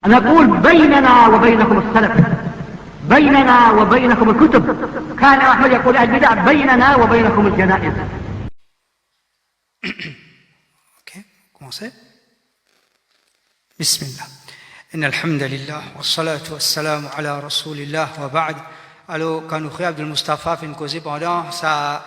نقول بيننا وبينكم السلف، بيننا وبينكم الكتب. كان أحمد يقول أهل البدع بيننا وبينكم الجنائز. Ok, commencez. Bismillah. إن الحمد لله والصلاة والسلام على رسول الله وبعد. Alors, quand nous frères Abdel Mustafa fait une cause pendant ça,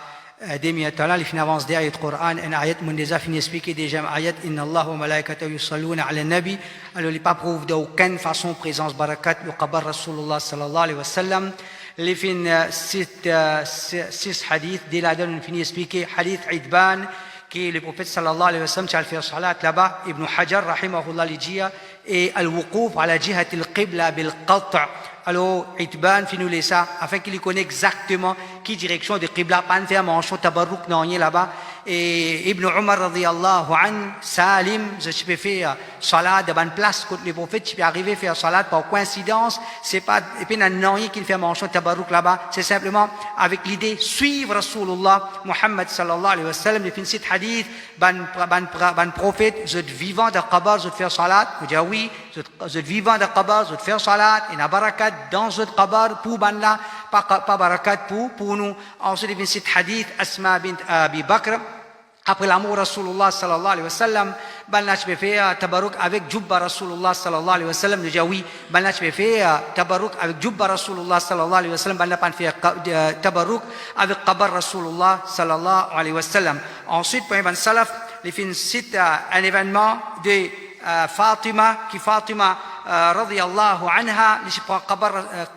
demi-temps il finit avance des ayats Coran, un ayat mon déjà fini expliquer déjà ayat Inna Allah wa malaikatahu yusalluna ala nabi. Alors, il pas prouve d'aucune façon présence barakat le qabar Rasulullah sallallahu alayhi wa sallam. Les fin six hadiths, dès la donne fini expliquer hadith Idban qui le prophète sallallahu alayhi wa sallam qui a fait salat là-bas, Ibn Hajar rahimahullah l'ijia et al-wuquf ala jihat al-qibla bil-qat'. Alors, Idban fait nous laisser ça afin qu'il connaisse exactement qui direction de qibla, pas faire manchon tabarruk non là-bas. Et Ibn Umar radiyallahu an, Salim, je peux faire salat de bonne place quand le prophète tu peux arriver à faire salat par coïncidence, c'est pas et puis non qu'il fait manchon tabarruk là-bas, c'est simplement avec l'idée suivre Rasulullah Muhammad sallallahu alayhi wa sallam. Le fin de hadith, ban prophète, je vivant de qabar, je faire salat, vous dites oui, je vivant de qabar, je faire salat, et na barakat dans ce qabar pour ban là, pas barakat pour nous. Ensuite, le fin de hadith, Asma bint Abi Bakr. Après l'amour Rasulullah sallallahu alayhi wa sallam, balna je peux faire tabarruk avec Jubba Rasulullah sallallahu alayhi wa sallam. Déjà oui, balna je peux faire tabarruk avec Jubba Rasulullah sallallahu alayhi wa sallam. Balna pas faire tabarruk avec Qabar Rasulullah sallallahu alayhi wa sallam. Ensuite, pour un salaf, les fins citent un événement de Fatima, qui Fatima radiyallahu anha, li prend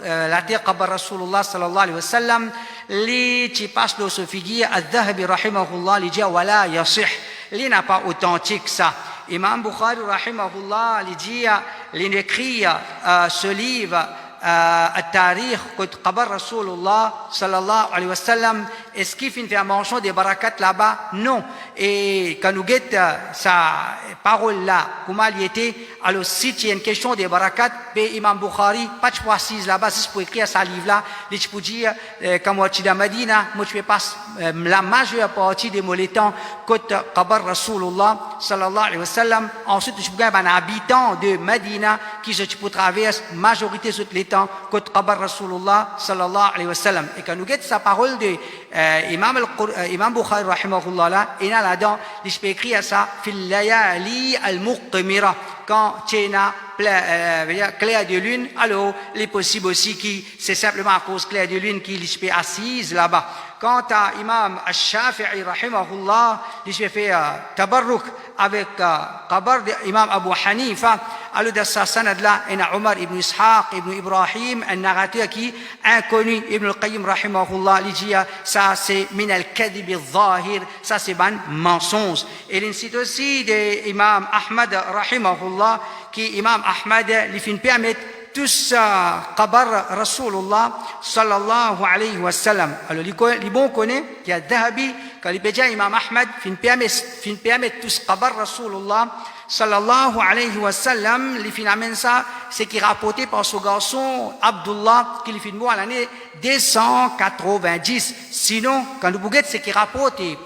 la terre Qabar Rasulullah sallallahu alayhi wa sallam. li ci passe le Sophie al-Dhahabi rahimahullah li dit wala yasih, li n'a pas authentique ça. Imam Bukhari rahimahullah li dit, li écrit ce livre التاريخ كنت قبر رسول الله صلى الله عليه وسلم. Est-ce qu'il fait une mention des barakat là-bas? Non. Et quand nous guette sa parole là, comment il était, alors si il y a une question des barakat, Imam Bukhari, pas de précise là-bas, si je peux écrire sa livre là, je peux dire, quand moi je suis dans Medina, moi je fais pas la majeure partie de mon temps, côté Qabar Rasulullah sallallahu alayhi wa sallam. Ensuite, je peux un habitant de Medina qui je peux traverser majorité de les temps, côté Qabar Rasulullah sallallahu alayhi wa sallam. Et quand nous guette sa parole de Imam Bukhari rahimahullah là, et là-dedans, je peux écrire ça, fil layali al-muqmira, quand tu as clair de lune, alors il est possible aussi que c'est simplement à cause clair de lune qu'il est assise là-bas. Quant à Imam al-Shafi'i rahimahullah, il fait tabarruk avec qabar d'Imam Abu Hanifa. Alors dans sa sanad là, il y a Omar ibn Ishaq ibn Ibrahim, un narrateur qui inconnu, Ibn al-Qayyim rahimahullah, il dit ça c'est min al-kadhib al-zahir, ça c'est ban mensonge. Et il cite aussi d'Imam Ahmad rahimahullah, qui Imam Ahmad lui fait permettre tous qabar Rasulullah sallallahu alayhi wa sallam. Alors les bons connaissent qu'il y a Dhahabi, quand il dit Imam Ahmad fin permettre tous qabar Rasulullah sallallahu alayhi wa sallam. Les fin amène ça, c'est qui rapporté par ce garçon Abdullah qui lui fait mort à l'année 290. Sinon, quand nous bouguette, c'est qui rapporté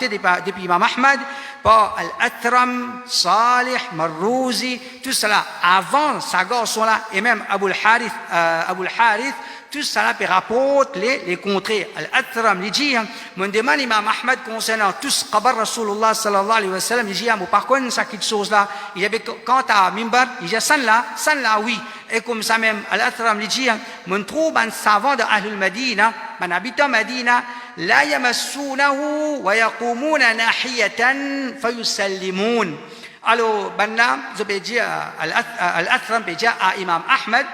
depuis Imam Ahmad par Al-Athram, Salih, Marrouzi, tout cela avant sa garçon là, et même Abu al-Harith, tout cela peut rapporter les contrées. Al-Athram, il dit, mon demande Imam Ahmad concernant tous qabar Rasulullah sallallahu alayhi wa sallam, il dit, par contre, ça quelque chose là, il y avait quand à Mimbar, il dit, ça là, oui. Et comme ça même, Al-Athram, il dit, mon trouve un savant de Ahlul Madina, un habitant Madina, la yamassunahu wa yaqumuna nahiyatan fayusallimun. Alors, banna, je vais dire, Al-Athram peut dire à Imam Ahmad,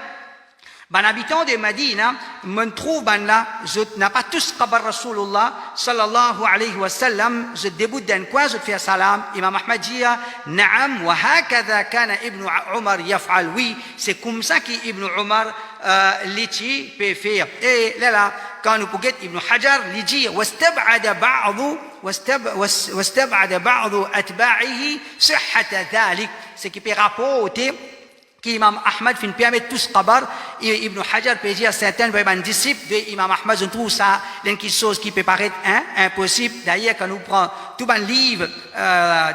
ban habitant de Medina, me trouve ban là, je n'ai pas tous qabar Rasulullah sallallahu alayhi wa sallam, je débute d'un coin, je fais salam. Imam Ahmad dit, Naam, wa hakadha kana Ibn Umar yaf'al. Oui, c'est comme ça qu'Ibn Umar l'iti peut faire. Et là, quand nous pouvons Ibn Hajar, il dit, واستبعد بعض أتباعه صحة ذلك. C'est qui peut rapporter qu'Imam Ahmad fin permettre tous qabar et Ibn Hajar peut dire certains disciples d'Imam Ahmad on trouve ça quelque chose qui peut paraître impossible. D'ailleurs quand nous prenons tout un livre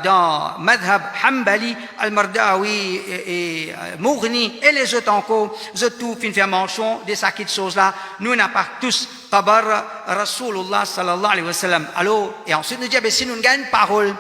dans Madhab Hanbali Al-Mardawi et Mughni et les autres encore je tout fin faire mention de ces petites choses là nous n'avons pas tous qabar Rasulullah sallallahu alayhi wa sallam. Alors et ensuite nous disons si nous gagnons parole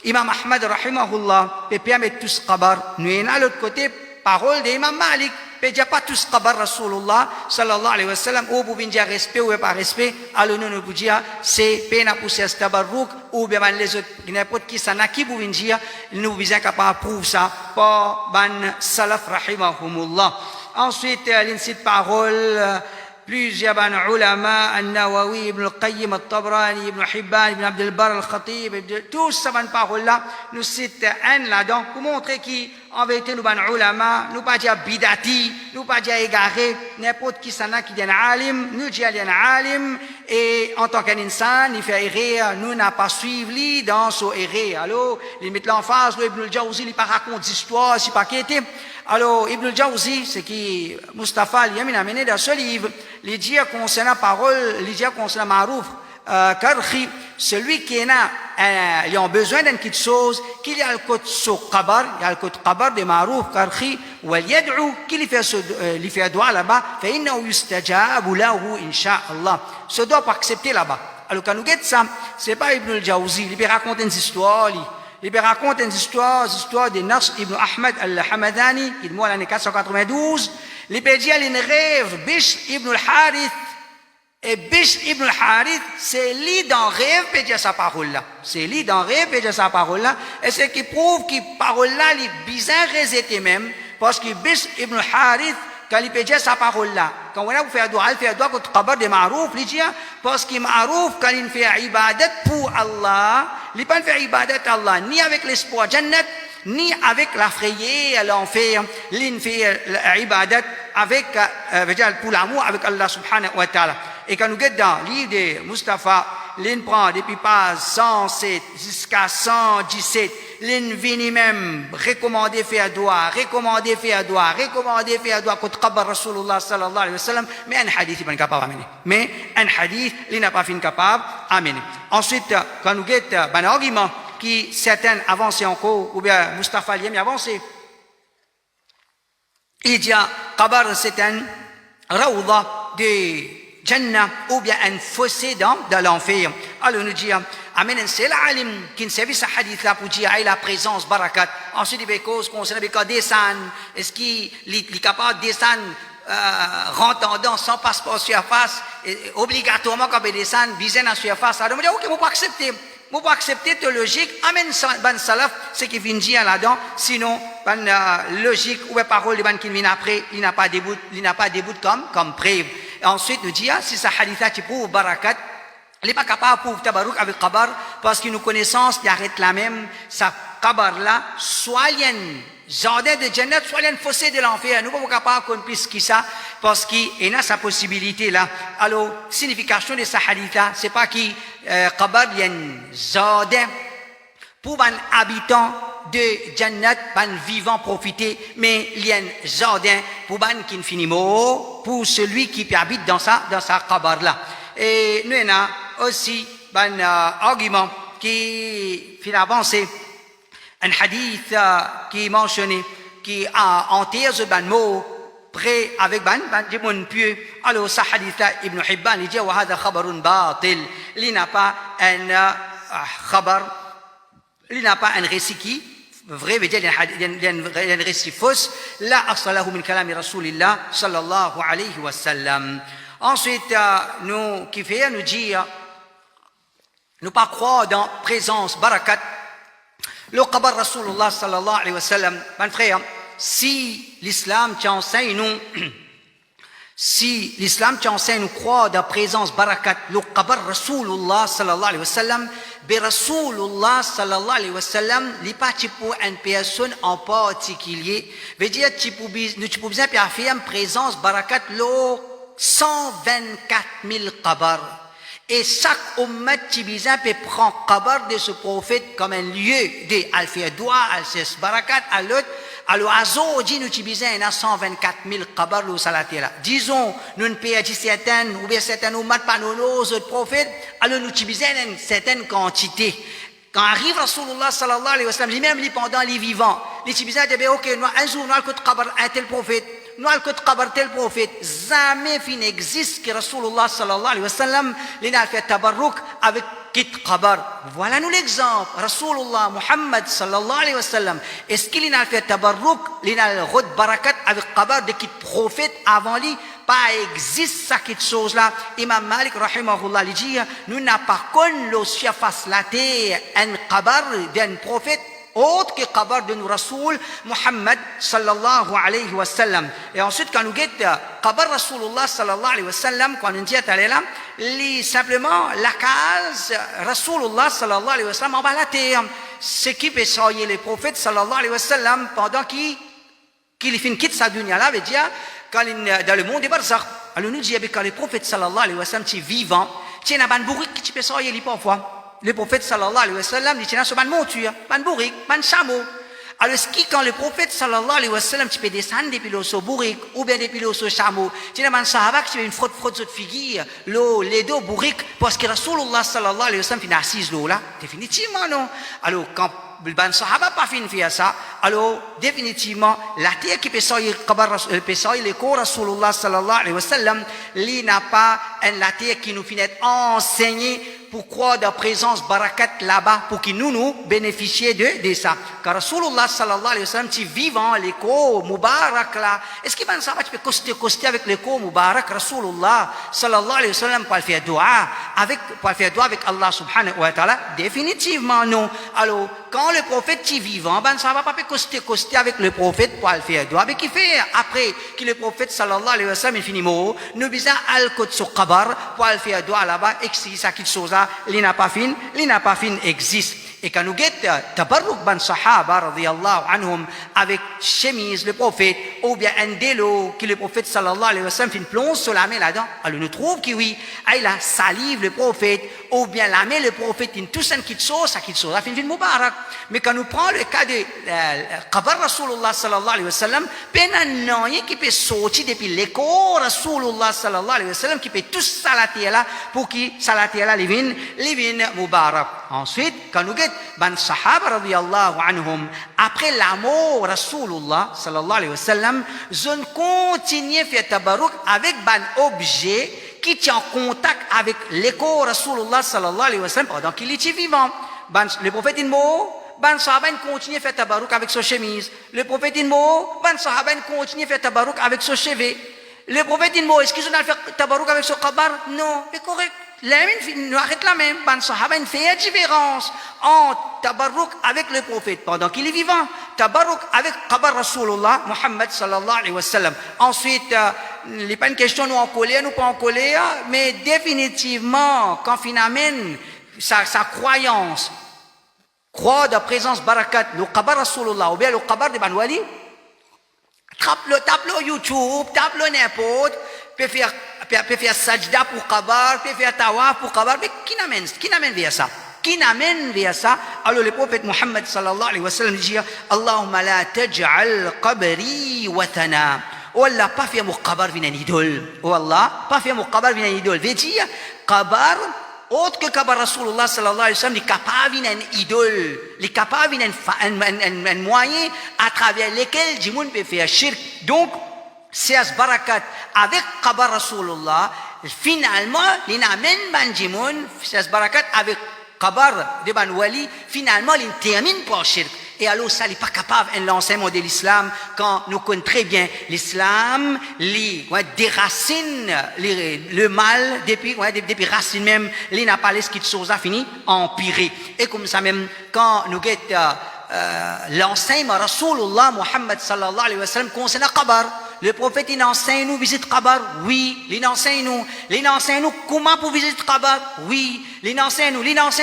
Imam Ahmad rahimahullah peut permettre tous qabar nous et à l'autre côté parole d'Imam Malik peut dire pas tous qabar Rasulullah sallallahu alayhi wa sallam ou vous dire respect ou pas respect alors nous vous dire c'est peine à pousser ce tabarrouk ou bien les autres n'importe qui ça n'a qui vous dire nous besoin capable prouver ça par ban salaf rahimahumullah. Ensuite l'incite parole plusieurs ulama An-Nawawi, Ibn al-Qayyim, Al-Tabrani, Ibn Hibban, Ibn Abd al-Barr, Al-Khatib, tous ces paroles-là nous citent un là-dedans pour montrer qu'en vérité nous ban ulama, nous pas dire bidati, nous pas dire égaré, n'importe qui s'en a qui dit un alim, nous dit un alim et en tant qu'un insan, il fait errer, nous n'a pas suivi dans son errer. Alors, il met l'emphase, Ibn al-Jawzi, il pas raconte d'histoire, c'est pas qui était. Alors, Ibn al-Jawzi, c'est qui Mustafa Yamin a amené dans ce livre, il dit concernant la parole, il dit concernant Marouf, Karchi, celui qui est là, il a besoin d'une petite chose, qu'il y a le côté sur Qabar, il y a le côté Qabar de Marouf, Karchi, ou il yad'u, qu'il y fait doigt là-bas, fait inna yustajabu lahu, insha'Allah. Ce doit pas accepter là-bas. Alors, quand nous guettons ça, c'est pas Ibn al-Jawzi, il raconte une histoire, il raconte une histoire de Nasr ibn Ahmad al-Hamadani, qui est mort l'année 492. Il peut dire une rêve, Bishr ibn al-Harith. Et Bishr ibn al-Harith, c'est lui dans rêve, peut dire sa parole-là. C'est lui dans rêve, peut dire sa parole-là. Et c'est qui prouve que parole-là, il est bizarre résété même, parce que Bishr ibn al-Harith, quand il peut dire sa parole-là, quand on a fait doigt contre Qabar de Marouf, il dit, parce que Marouf, quand il fait ibadat pour Allah, il ne peut pas faire ibadat à Allah, ni avec l'espoir Jannat, ni avec la frayée, l'enfer, il fait ibadat avec, pour l'amour avec Allah subhanahu wa ta'ala. Et quand nous regardons dans le livre de Mustafa, l'in prend depuis pas 107 jusqu'à 117, l'in vient même recommander faire doigt contre Qabar Rasulullah sallallahu alayhi wa sallam, mais un hadith il n'est pas capable d'amener. Mais un hadith il n'a pas fini capable d'amener. Ensuite, quand nous regardons un argument qui certains avancent encore, ou bien Mustafa Yemi avancé, il dit Qabar c'est un rawda de Jannah ou bien un fossé dans l'enfer. Alors nous dit amène un seul alim qui ne servait ce hadith là pour dire la présence barakat. Ensuite il y a des causes concernant les cas descendre. Est-ce qu'il est capable de descendre rentendant sans passeport sur la face obligatoirement quand il descend visant sur la face. Alors nous dit ok, on peut accepter. On peut accepter ta logique. Amène ban salaf ce qui vient dire là-dedans. Sinon ban logique ou parole de ban qui vient après, il n'a pas de bout comme preuve. Ensuite, nous dit, si ça haditha qui prouve barakat, il n'est pas capable de prouver tabarouk avec qabar, parce que nos connaissances, il arrête la même, ça qabar là, soit il y a un jardin de Jannat, soit il y a un fossé de l'enfer. Nous ne sommes pas capables qu'on puisse qui ça, parce qu'il a sa possibilité là. Alors, signification de ça haditha, c'est pas qu'il qabar, il y a un jardin pour un habitant de Jannat, ban vivant profiter, mais il y a un jardin pour ban qui ne finit mot, pour celui qui habite dans sa qabar là. Et nous avons aussi un argument qui fait avancer un hadith qui est mentionné, qui a enterré ce ban mot près avec ban de mon pieux. Alors, ce hadith là, Ibn Hibban, il dit, wa hada khabarun batil. Il n'a pas un khabar, il n'a pas un récit qui vrai, veut dire il y a un récit fausse. La assalahu min kalami rasulillah sallallahu alayhi wa sallam. Ensuite, nous qui fait nous dire, nous pas croire dans présence barakat. Le qabar rasulullah sallallahu alayhi wa sallam. Mon frère, si l'islam t'enseigne nous, si l'islam t'enseigne nous croire dans présence barakat, le qabar rasulullah sallallahu alayhi wa sallam. Mais Rasulullah sallallahu alayhi wa sallam, il n'est pas pour une personne en particulier. Veut dire, nous pouvons bien faire une présence barakat, 124 000 qabar. Et chaque ummat qui peut prendre qabar de ce prophète comme un lieu de faire doigt, à faire barakat, à l'autre, Alors, aujourd'hui, nous utilisons 124 000 qabars ou salati là. Disons, nous ne payons certaines, ou bien certaines, nous ne pas nos autres prophètes, alors nous utilisons une certaine quantité. Quand arrive Rasulullah sallallahu alayhi wa sallam, même pendant les vivants, les utilisons, disent, ok, un jour, nous allons qabar un tel prophète, nous allons qabar tel prophète. Jamais il n'existe que Rasulullah sallallahu alayhi wa sallam, il a fait tabarruk avec kit qabar. Voilà nous l'exemple. Rasulullah Muhammad sallallahu alayhi wa sallam. Est-ce qu'il a fait tabarruk, il a rod barakat avec qabar de kit prophète avant lui? Pas existe ça quelque chose là. Imam Malik rahimahullah il dit, nous n'a pas connu le surface la terre un qabar d'un prophète autre que qabar de nous Rasoul Muhammad sallallahu alayhi wa sallam. Et ensuite quand nous guettons qabar Rasulullah sallallahu alayhi wa sallam, quand nous dit là, simplement la case Rasulullah sallallahu alayhi wa sallam en bas la terre. Ce qui peut soigner les prophètes sallallahu alayhi wa sallam pendant qu'il quitte sa dunya là, veut dire quand dans le monde des barzakh. Alors nous disons quand les prophètes sallallahu alayhi wa sallam sont vivants, tiens un ban bourrique qui peut soigner les parfois. Le prophète sallallahu alayhi wa sallam dit tiens sur ban monture, ban bourrique, ban chameau. Alors ce qui quand le prophète sallallahu alayhi wa sallam tu peux descendre depuis le bourrique ou bien depuis le chameau, tiens ban sahaba qui fait une frotte de figure, les deux bourriques parce que Rasulullah sallallahu alayhi wa sallam fait assise là, définitivement non. Alors quand le ban sahaba pas fin faire ça, alors définitivement la terre qui peut sortir les corps Rasulullah sallallahu alayhi wa sallam, il n'a pas la terre qui nous finit enseigner pour croire de la présence barakat là-bas pour que nous bénéficions de ça. Car Rasulullah sallallahu alayhi wa sallam tu vivant les corps mubarak là, est-ce que ban sahaba tu peux coster avec les corps mubarak Rasulullah sallallahu alayhi wa sallam pour faire dua avec Allah subhanahu wa ta'ala? Définitivement non. Alors quand le prophète est vivant, ben ça va pas coster avec le prophète pour le faire dua. Mais qui fait après que le prophète sallallahu alayhi wa sallam finit mort, nous bisons al côté sur qabar pour le faire dua là-bas et que si ça quelque chose là, il n'a pas fin existe. Et quand nous guettons tabarruk ban sahaba radiyallahu anhum avec chemise le prophète ou bien un délo que le prophète sallallahu alayhi wa sallam fait une plonge sur la main là-dedans, alors nous trouve que oui, il a salive le prophète ou bien la main le prophète une tout ça qui chose ça fait une mubarak. Mais quand nous prenons le cas de qabar Rasulullah sallallahu alayhi wa sallam, penan qui peut sortir depuis l'écho Rasulullah sallallahu alayhi wa sallam qui peut tout salater là pour qui salater là les vins mubarak. Ensuite quand nous ban sahaba radiyallahu anhum après la mort Rasulullah sallallahu alayhi wa sallam, ils continuent à faire tabarruk avec ban objet qui est en contact avec l'écho Rasulullah sallallahu alayhi wa sallam pendant qu'il était vivant. Le prophète est mort, ban sahaba continue à faire tabarruk avec sa chemise. Le prophète est mort, ban sahaba continue à faire tabarruk avec son chevet. Le prophète est mort, est-ce qu'ils ont fait tabarruk avec son qabar? Non, c'est correct. Nous arrêtons la même. Ban sahaba fait la différence entre tabarruk avec le prophète pendant qu'il est vivant, tabarruk avec qabar Rasulullah Muhammad sallallahu alayhi wa sallam. Ensuite, il n'est pas une question nous en colère, nous pas en colère, mais définitivement, quand finalement sa croyance, croit de la présence barakat, le qabar Rasulullah ou bien le qabar de Ban Wali, tape le YouTube, tape le n'importe, peut faire sajda pour qabar, peut faire tawaf pour qabar, mais qui n'amène vers ça? Qui n'amène vers ça? Alors le prophète Muhammad sallallahu alayhi wa sallam dit Allahumma la taj'al qabri watana. Oh Allah, pas faire mon qabar vina idole. Oh Allah, pas faire mon qabar vina idole. Veut dire qabar autre que qabar Rasulullah sallallahu alayhi wa sallam, il est capable d'une idole, il est capable d'un moyen à travers lequel le monde peut faire shirk. Donc c'est ce barakat avec qabar Rasulullah, finalement, il n'amène ban jimoun, c'est ce barakat avec qabar de ban wali, finalement, il termine par shirk. Et alors, ça n'est pas capable de l'enseignement de l'islam quand nous connaissons très bien l'islam, déracine le mal depuis racine même, il n'a pas laissé quelque chose à fini empirer. Et comme ça même, quand nous guettons l'enseignement Rasulullah Muhammad sallallahu alayhi wa sallam concernant qabar, le prophète il enseigne nous visiter qabar, oui, il enseigne nous comment pour visiter qabar, oui, il enseigne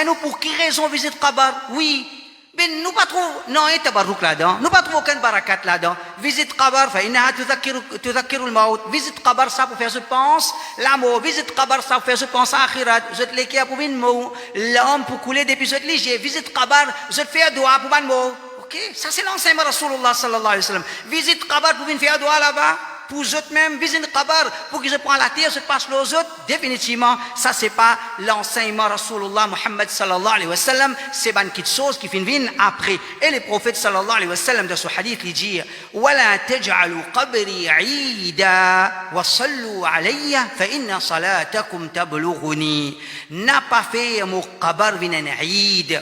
nous pour qui raison visiter qabar, oui. Mais nous pas trop non et tabarruk là-dedans, nous pas trop aucun barakat là-dedans. Visite qabar fa innaha tudhakkiru al-maut. Visite qabar ça pour faire se pense la mort. Visite qabar ça pour faire se pense akhirat. Je te l'écris pour une mort. L'homme pour couler depuis cette léger. Visite qabar, je te faire doigt pour ban mort. OK, ok, ça c'est l'enseignement de Rasulullah sallallahu alayhi wa sallam. Visite Qabar pour venir faire doigt là-bas, pour eux autres même, visite Qabar pour qu'ils se prennent la terre, se passent les autres. Définitivement, ça c'est pas l'enseignement de Rasulullah Muhammad sallallahu alayhi wa sallam, c'est une petite chose qui viennent après. Et les prophètes sallallahu alayhi wa sallam dans ce hadith, ils disent وَلَا تَجْعَلُوا قَبْرِي عِيدًا وَصَلُّوا عَلَيَّ فَإِنَّ صَلَاتَكُمْ تَبْلُغُنِي. N'a pas fait mon qabar vin un Eid.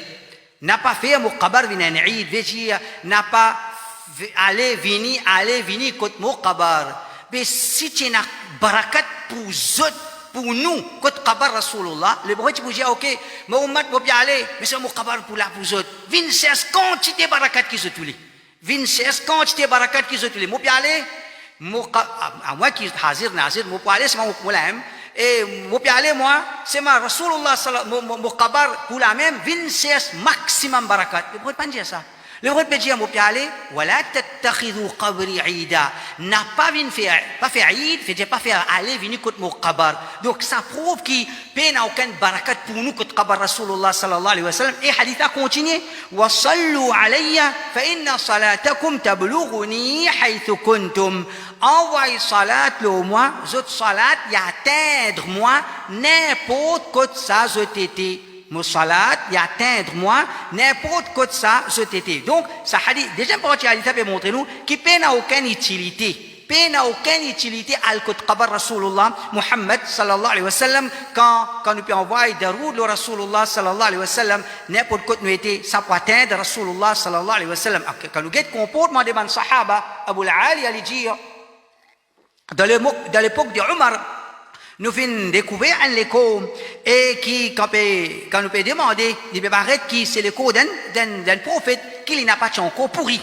N'a pas fait mon qabar vin un Eid. Veut dire, n'a pas aller venir contre mon qabar. Mais si tu as barakat pour nous, contre qabar Rasulullah, le prophète vous dit, ok, ma ummat va bien aller, mais c'est mon qabar pour la pour eux. Vin c'est quantité barakat qui se tue. Vin c'est quantité barakat qui se tue. Moi bien aller, à moi qui hazir nazir, moi pour aller c'est mon problème. Et moi bien aller moi, c'est ma Rasulullah mon qabar pour la même, vin c'est maximum barakat. Le prophète pas dire ça. Le prophète dit à mon aller, wala tattakhidhu qabri ida. N'a pas fait Eid, fait pas faire aller venir contre mon qabar. Donc ça prouve qu'il n'a aucun barakat pour nous contre qabar Rasulullah sallallahu alayhi wa sallam. Et hadith a continué, wa sallu alayya fa inna salatakum tablughuni haythu kuntum. Envoyez salat le moi, zot salat y atteindre moi n'importe quoi ça zot été. Mon salat, y atteindre moi n'importe quoi ça ce tété. Donc, ça hadith, déjà partie hadith peut montrer nous qui n'a aucune utilité. N'a aucune utilité à l'écoute qabar Rasulullah Muhammad sallallahu alayhi wa sallam quand nous pouvons envoyer des routes le Rasulullah sallallahu alayhi wa sallam n'importe quoi nous était ça peut atteindre Rasulullah sallallahu alayhi wa sallam. Quand nous guette comportement des sahaba Abu al-Ali ali dire dans l'époque de Omar nous avons découvert un écho et qui, quand nous peut demander, il peut paraître que c'est l'écho d'un prophète qui n'a pas encore pourri.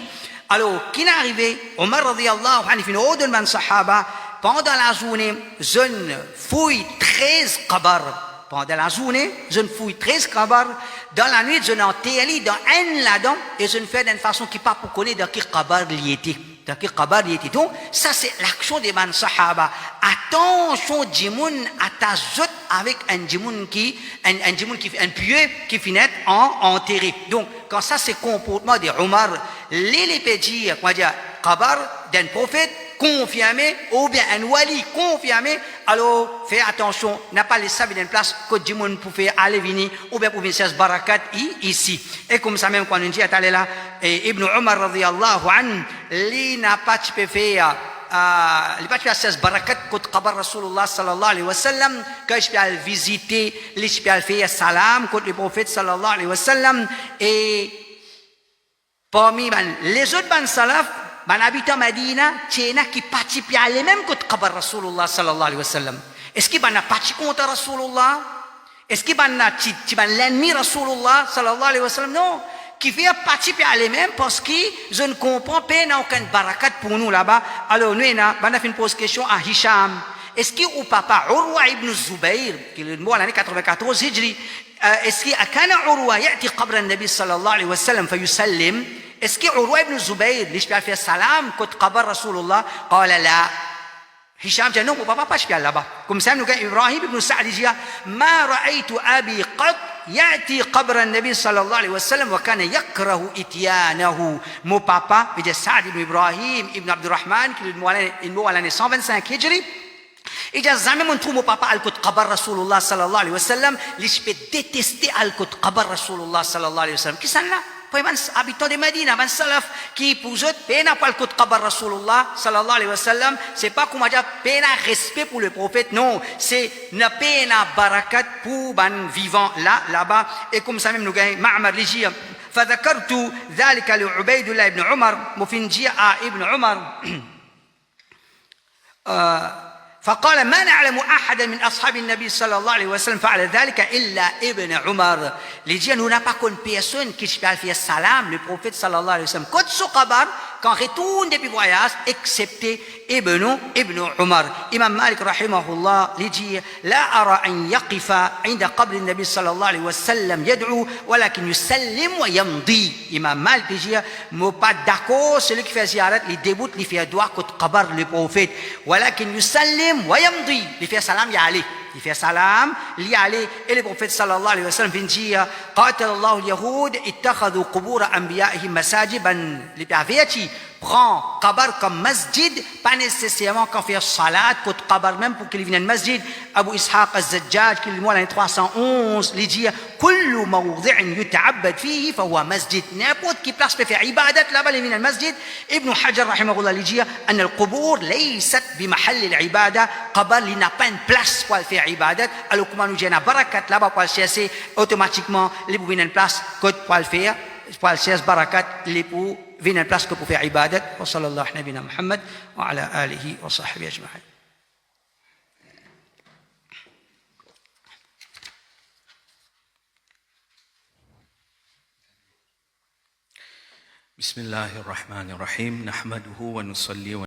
Alors, qui est arrivé, Omar radiyallahu anhu, une autre de sahaba, pendant la journée, je fouille 13 qabars. Pendant la journée, je fouille 13 qabars. Dans la nuit, je n'enterre dans un là-dedans et je ne fais d'une façon qui pas pour connaître dans quel qabar il était. Donc, ça c'est l'action des man sahaba. Attention, djimoun atazot avec un djimoun qui pieux qui finit enterré. Donc, quand ça c'est comportement de Omar, les peut dire, comment dire, qabar d'un prophète confirmé ou bien un wali confirmé, alors fais attention, n'a pas laissé une place que djimoun pour faire aller venir ou bien pour venir faire barakat ici. Et comme ça même quand on dit à là, Ibn Omar radiyallahu anhu, li n'a pas fait les pas faire barakat contre qabar Rasulullah sallallahu alayhi wa sallam, quand je peux visiter, je peux faire salam contre le prophète sallallahu alayhi wa sallam. Et parmi les autres ban salaf, ban habitant Medina, tiena qui participe à les mêmes contre qabar Rasulullah sallallahu alayhi wa sallam. Est-ce qu'il ban a participé contre Rasulullah? Est-ce qu'il ban a l'ennemi Rasulullah sallallahu alayhi wa sallam? Non. Qui fait participer à les mêmes parce que je ne comprends pas, il n'y a aucun barakat pour nous là-bas. Alors, nous, on a fait une pose question à Hisham. Est-ce que au papa, Urwa ibn Zubayr, qui est le mot à l'année 94 Hijri, est-ce qu'il y a Urwa ya'ti qabra Nabi sallallahu alayhi wa sallam fa yusallim? Est-ce que Urwa ibn Zubayr, il peut faire salam contre qabar Rasulullah? Qala la. Hisham dit non, mon papa pas là-bas. Comme ça, nous avons Ibrahim ibn Sa'd dit ma ra'aytu abi qat يأتي قبر النبي صلى الله عليه وسلم وكان يكره إتيانه. Mon papa, il dit Sa'd ibn Ibrahim ibn Abdurrahman, qui est mort à l'année 125 Hijri. Il dit jamais mon trou mon papa al-Qut qabar Rasulullah sallallahu alayhi wa sallam, il peut détester al-Qut qabar Rasulullah sallallahu alayhi wa sallam. Qui ça là? Pour les habitants de Médine, les salaf qui pour eux, ils n'ont pas le côté qabar Rasulullah sallallahu alayhi wa sallam, c'est pas comme dire peine respect pour le prophète, non, c'est ne peine barakat pour les vivants là-bas. Et comme ça même nous gagnons Ma'mar l'Égypte. فذكرت ذلك لعبيد الله بن عمر مفنجي ابن عمر فقال ما نعلم أحدا من أصحاب النبي صلى الله عليه وسلم فعل ذلك إلا ابن عمر. Les gens nous n'a pas qu'une personne qui peut faire salam le prophète sallallahu alayhi wa sallam quand ce qabar quand retourne depuis voyage excepté Ibn Umar. Imam Malik rahimahullah lui dit لا أرى أن يقف عند قبر النبي صلى الله عليه وسلم يدعو ولكن يسلم ويمضي. Imam Malik lui dit moi pas d'accord celui qui fait ziyarat il débute il fait doigt contre qabar le prophète ولكن يسلم ويمضي il fait salam y aller. il fait salam, il y allait, et le prophète sallallahu alayhi wa sallam vient dire, قاتل الله اليهود اتخذوا قبور أنبيائهم مساجدا. Les pervertis prend qabar comme masjid, pas nécessairement quand fait salat, côté qabar même pour qu'il vienne masjid. Abu Ishaq al-Zajjaj, qui est l'année 311, il dit كل موضع يتعبد فيه فهو مسجد. N'importe qui place peut faire ibadat là-bas, il vient le masjid. Ibn Hajar rahimahullah il dit أن القبور ليست بمحل العبادة. Qabar il n'a pas une place pour faire ibadat. Alors comment nous disons barakat là-bas pour le chercher, automatiquement il vient une place côté pour le faire, pour le chercher barakat, il pour venir une place que pour faire ibadat. Wa sallallahu nabina Muhammad wa ala alihi wa sahbihi ajma'in. بسم الله الرحمن الرحيم نحمده ونصلي